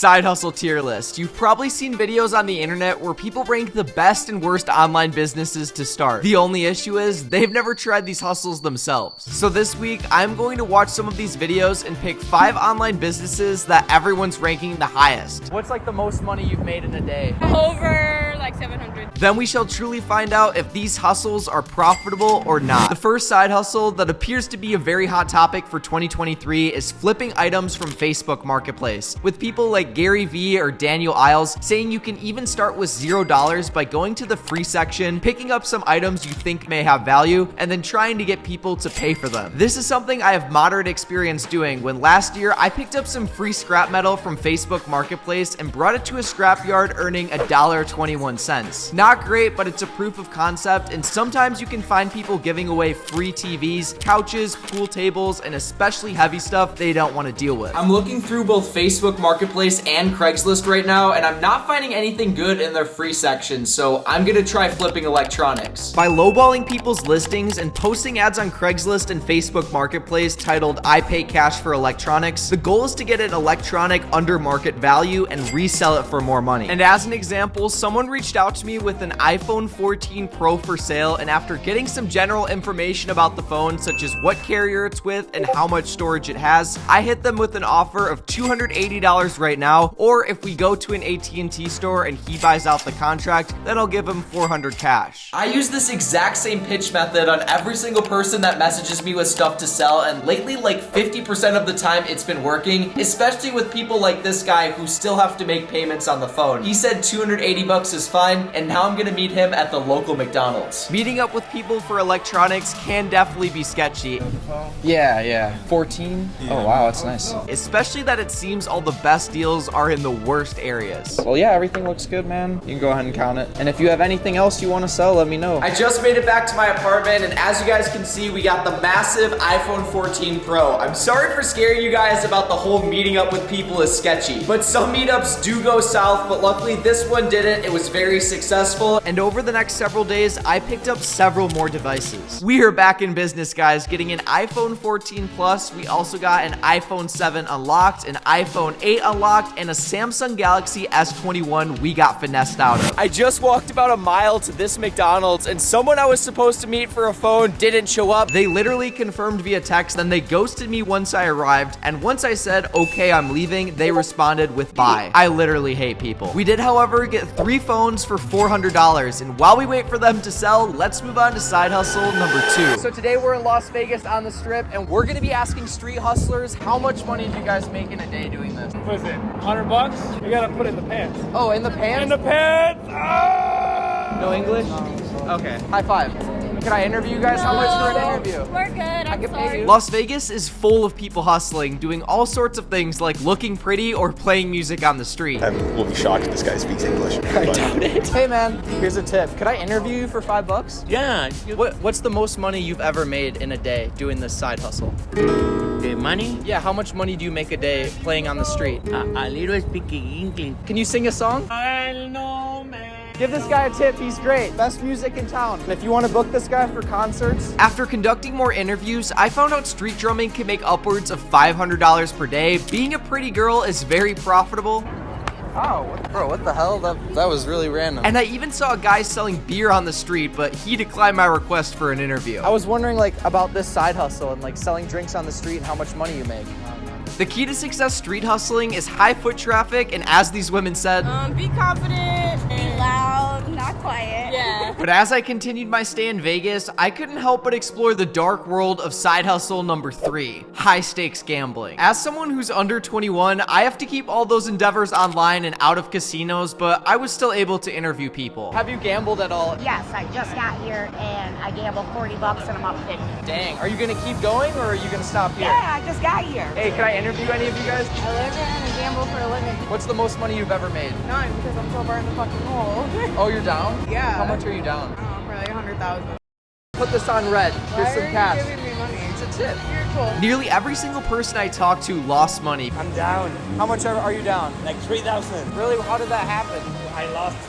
Side hustle tier list. You've probably seen videos on the internet where people rank the best and worst online businesses to start. The only issue is they've never tried these hustles themselves. So this week, I'm going to watch some of these videos and pick 5 online businesses that everyone's ranking the highest. What's like the most money you've made in a day? Over like 700. Then we shall truly find out if these hustles are profitable or not. The first side hustle that appears to be a very hot topic for 2023 is flipping items from Facebook Marketplace, with people like Gary Vee or Daniel Iles saying you can even start with $0 by going to the free section, picking up some items you think may have value, and then trying to get people to pay for them. This is something I have moderate experience doing when last year I picked up some free scrap metal from Facebook Marketplace and brought it to a scrapyard earning $1.21. Not great, but it's a proof of concept, and sometimes you can find people giving away free TVs, couches, pool tables, and especially heavy stuff they don't want to deal with. I'm looking through both Facebook Marketplace and Craigslist right now, and I'm not finding anything good in their free section, so I'm gonna try flipping electronics. By lowballing people's listings and posting ads on Craigslist and Facebook Marketplace titled "I pay cash for electronics," the goal is to get an electronic under market value and resell it for more money. And as an example, someone reached out to me with an iPhone 14 Pro for sale, and after getting some general information about the phone, such as what carrier it's with and how much storage it has, I hit them with an offer of $280 right now, or if we go to an AT&T store and he buys out the contract, then I'll give him $400 cash. I use this exact same pitch method on every single person that messages me with stuff to sell, and lately like 50% of the time it's been working, especially with people like this guy who still have to make payments on the phone. He said 280 bucks is fine, and now I'm gonna meet him at the local McDonald's. Meeting up with people for electronics can definitely be sketchy. Yeah. 14? Yeah. Oh, wow, that's nice. Especially that it seems all the best deals are in the worst areas. Well, yeah, everything looks good, man. You can go ahead and count it. And if you have anything else you want to sell, let me know. I just made it back to my apartment, and as you guys can see, we got the massive iPhone 14 Pro. I'm sorry for scaring you guys about the whole meeting up with people is sketchy, but some meetups do go south, but luckily this one didn't. It was very successful, and over the next several days, I picked up several more devices. We are back in business, guys, getting an iPhone 14 Plus. We also got an iPhone 7 unlocked, an iPhone 8 unlocked, and a Samsung Galaxy S21 we got finessed out of. I just walked about a mile to this McDonald's, and someone I was supposed to meet for a phone didn't show up. They literally confirmed via text, then they ghosted me once I arrived, and once I said, okay, I'm leaving, they responded with bye. I literally hate people. We did, however, get 3 phones for $400, and while we wait for them to sell, let's move on to side hustle number 2. So today we're in Las Vegas on the Strip, and we're gonna be asking street hustlers, how much money do you guys make in a day doing this? What is it, 100 bucks? You gotta put it in the pants. Oh, in the pants? In the pants! Ah! No English? Okay. High five. Can I interview you guys? How much for an interview? We're good. I'm sorry. Las Vegas is full of people hustling, doing all sorts of things like looking pretty or playing music on the street. I will be shocked if this guy speaks English. I doubt it. Hey man, here's a tip. Could I interview you for $5? Yeah. What's the most money you've ever made in a day doing this side hustle? The money? Yeah, how much money do you make a day playing on the street? A little speaking English. Can you sing a song? I know, man. Give this guy a tip, he's great. Best music in town. And if you want to book this guy for concerts. After conducting more interviews, I found out street drumming can make upwards of $500 per day. Being a pretty girl is very profitable. Oh, bro, what the hell? That was really random. And I even saw a guy selling beer on the street, but he declined my request for an interview. I was wondering about this side hustle and selling drinks on the street and how much money you make. The key to success street hustling is high foot traffic, and as these women said, be confident, be loud, not quiet. Yeah. But as I continued my stay in Vegas, I couldn't help but explore the dark world of side hustle number 3, high stakes gambling. As someone who's under 21, I have to keep all those endeavors online and out of casinos, but I was still able to interview people. Have you gambled at all? Yes, I just got here and I gambled 40 bucks and I'm up 50. Dang, are you gonna keep going or are you gonna stop here? Yeah, I just got here. Hey, can I interview any of you guys? I live in and gamble for a living. What's the most money you've ever made? None, because I'm so far in the fucking hole. Oh, you're down? Yeah. How much are you down? Probably 100,000. Put this on red. Here's some cash. Why are you giving me money? It's a tip. You're Cool. Nearly every single person I talked to lost money. I'm down. How much are you down? Like 3,000. Really? How did that happen? I lost.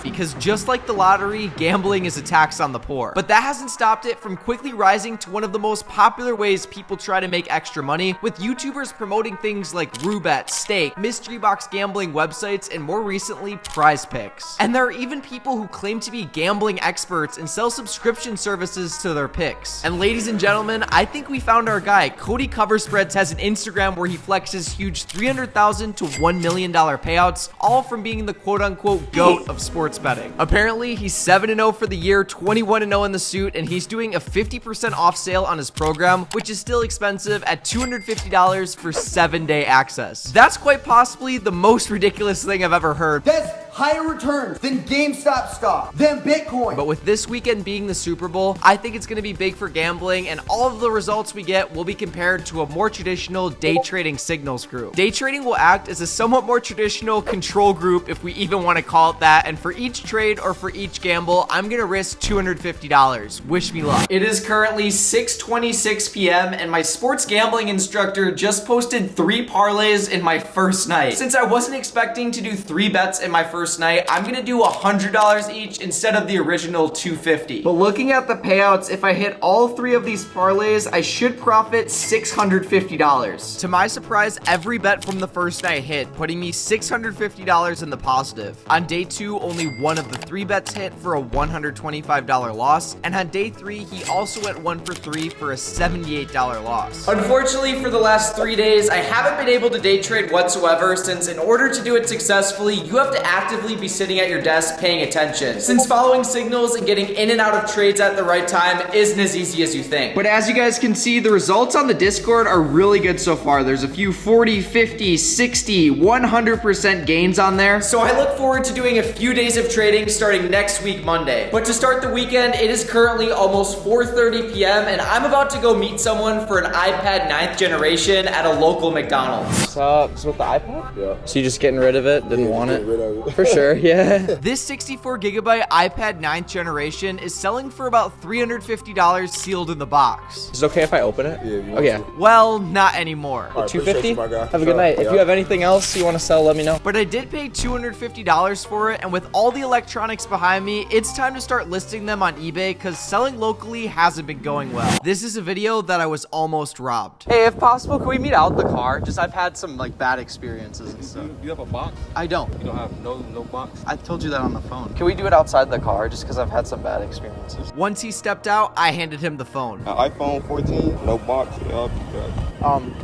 Because just like the lottery, gambling is a tax on the poor. But that hasn't stopped it from quickly rising to one of the most popular ways people try to make extra money, with YouTubers promoting things like roulette, stake, mystery box gambling websites, and more recently, prize picks. And there are even people who claim to be gambling experts and sell subscription services to their picks. And ladies and gentlemen, I think we found our guy. Cody Coverspreads has an Instagram where he flexes huge $300,000 to $1 million payouts, all from being the quote-unquote GOAT of sports betting. Apparently, he's 7-0 for the year, 21-0 in the suit, and he's doing a 50% off sale on his program, which is still expensive at $250 for 7-day access. That's quite possibly the most ridiculous thing I've ever heard. That's higher returns than GameStop stock, than Bitcoin. But with this weekend being the Super Bowl, I think it's going to be big for gambling, and all of the results we get will be compared to a more traditional day trading signals group. Day trading will act as a somewhat more traditional control group, if we even want to call it that, and for each trade or for each gamble, I'm going to risk $250. Wish me luck. It is currently 6:26 p.m. and my sports gambling instructor just posted 3 parlays in my first night. Since I wasn't expecting to do 3 bets in my first night, I'm gonna do $100 each instead of the original $250. But looking at the payouts, if I hit all 3 of these parlays, I should profit $650. To my surprise, every bet from the first night hit, putting me $650 in the positive. On day 2, only one of the 3 bets hit for a $125 loss, and on day 3, he also went 1 for 3 for a $78 loss. Unfortunately, for the last 3 days, I haven't been able to day trade whatsoever, since in order to do it successfully, you have to actively be sitting at your desk paying attention, since following signals and getting in and out of trades at the right time isn't as easy as you think. But as you guys can see, the results on the Discord are really good so far. There's a few 40, 50, 60, 100% gains on there. So I look forward to doing a few days of trading starting next week, Monday. But to start the weekend, it is currently almost 4:30 p.m. and I'm about to go meet someone for an iPad 9th generation at a local McDonald's. So with the iPad? Yeah. So you just getting rid of it? Didn't want it? For sure, yeah. This 64GB iPad 9th generation is selling for about $350 sealed in the box. Is it okay if I open it? Yeah. Okay. Well, not anymore. $250? Have a good night. If you have anything else you want to sell, let me know. But I did pay $250 for it, and with all the electronics behind me, it's time to start listing them on eBay because selling locally hasn't been going well. This is a video that I was almost robbed. Hey, if possible, can we meet out the car? Just I've had some like bad experiences and stuff. You have a box? I don't. You don't have no box? I told you that on the phone. Can we do it outside the car just because I've had some bad experiences? Once he stepped out, I handed him the phone. iPhone 14, no box. Yeah, I'll be back.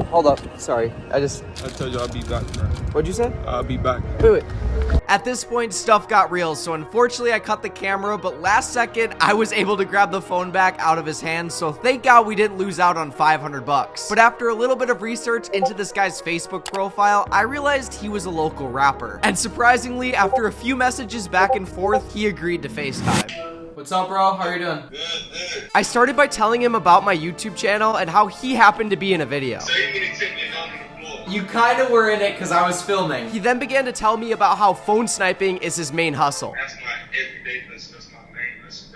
Hold up. Sorry. I told you I'll be back, bro. What'd you say? I'll be back. Wait. At this point, stuff got real, so unfortunately I cut the camera, but last second, I was able to grab the phone back out of his hands, so thank God we didn't lose out on $500. But after a little bit of research into this guy's Facebook profile, I realized he was a local rapper. And surprisingly, after a few messages back and forth, he agreed to FaceTime. What's up, bro? How are you doing? Good. I started by telling him about my YouTube channel and how he happened to be in a video. So you're gonna take me down on the floor? You kind of were in it because I was filming. He then began to tell me about how phone sniping is his main hustle. That's my everyday, that's my main, that's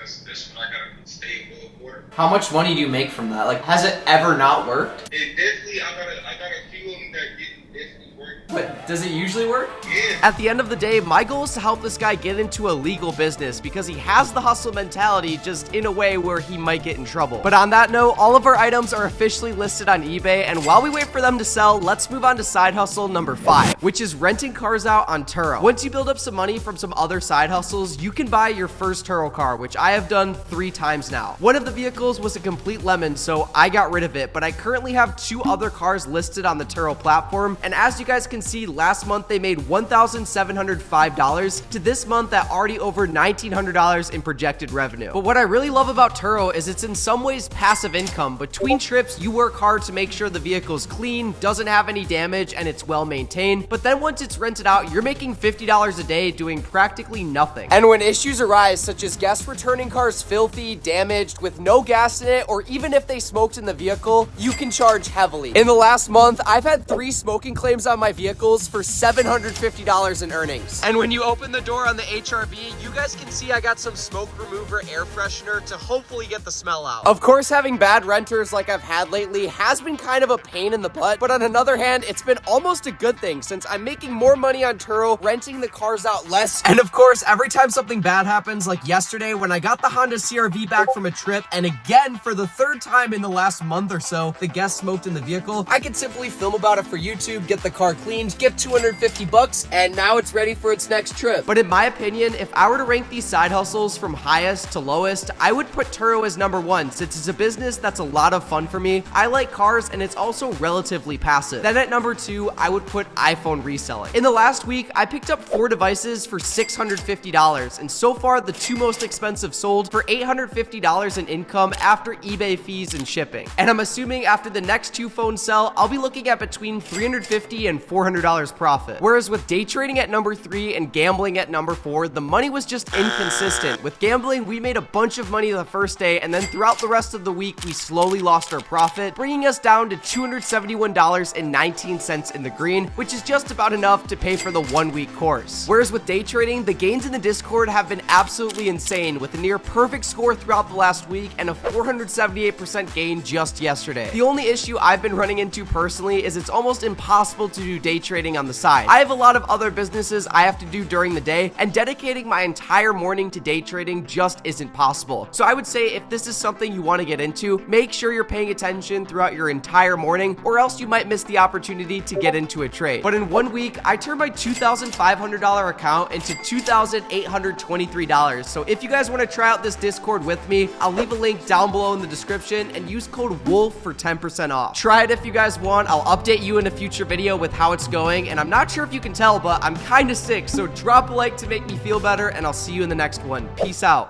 what I gotta stay above water. How much money do you make from that? Like, has it ever not worked? It definitely, I got a few of them that definitely work. But does it usually work? Yeah. At the end of the day, my goal is to help this guy get into a legal business because he has the hustle mentality, just in a way where he might get in trouble. But on that note, all of our items are officially listed on eBay, and while we wait for them to sell, let's move on to side hustle number 5, which is renting cars out on Turo. Once you build up some money from some other side hustles, you can buy your first Turo car, which I have done 3 times now. One of the vehicles was a complete lemon, so I got rid of it, but I currently have 2 other cars listed on the Turo platform, and as you guys can see, last month they made $1,705 to this month at already over $1,900 in projected revenue. But what I really love about Turo is it's in some ways passive income. Between trips, you work hard to make sure the vehicle's clean, doesn't have any damage, and it's well maintained. But then once it's rented out, you're making $50 a day doing practically nothing. And when issues arise, such as guests returning cars filthy, damaged, with no gas in it, or even if they smoked in the vehicle, you can charge heavily. In the last month, I've had 3 smoking claims on my vehicle, vehicles for $750 in earnings. And when you open the door on the HRV, you guys can see I got some smoke remover air freshener to hopefully get the smell out. Of course, having bad renters like I've had lately has been kind of a pain in the butt, but on another hand, it's been almost a good thing since I'm making more money on Turo, renting the cars out less. And of course, every time something bad happens, like yesterday when I got the Honda CR-V back from a trip, and again for the third time in the last month or so, the guest smoked in the vehicle, I could simply film about it for YouTube, get the car cleaned, get 250 bucks, and now it's ready for its next trip. But in my opinion, if I were to rank these side hustles from highest to lowest, I would put Turo as number one since it's a business that's a lot of fun for me. I like cars and it's also relatively passive. Then at number two, I would put iPhone reselling. In the last week, I picked up 4 devices for $650, and so far the 2 most expensive sold for $850 in income after eBay fees and shipping. And I'm assuming after the next 2 phones sell, I'll be looking at between $350 and $400 profit. Whereas with day trading at number 3 and gambling at number 4, the money was just inconsistent. With gambling, we made a bunch of money the first day, and then throughout the rest of the week, we slowly lost our profit, bringing us down to $271.19 in the green, which is just about enough to pay for the 1-week course. Whereas with day trading, the gains in the Discord have been absolutely insane, with a near perfect score throughout the last week and a 478% gain just yesterday. The only issue I've been running into personally is it's almost impossible to do day trading on the side. I have a lot of other businesses I have to do during the day, and dedicating my entire morning to day trading just isn't possible. So I would say if this is something you want to get into, make sure you're paying attention throughout your entire morning, or else you might miss the opportunity to get into a trade. But in 1 week, I turned my $2,500 account into $2,823. So if you guys want to try out this Discord with me, I'll leave a link down below in the description and use code WOLF for 10% off. Try it if you guys want. I'll update you in a future video with how it's going, and I'm not sure if you can tell, but I'm kind of sick, so drop a like to make me feel better, and I'll see you in the next one. Peace out.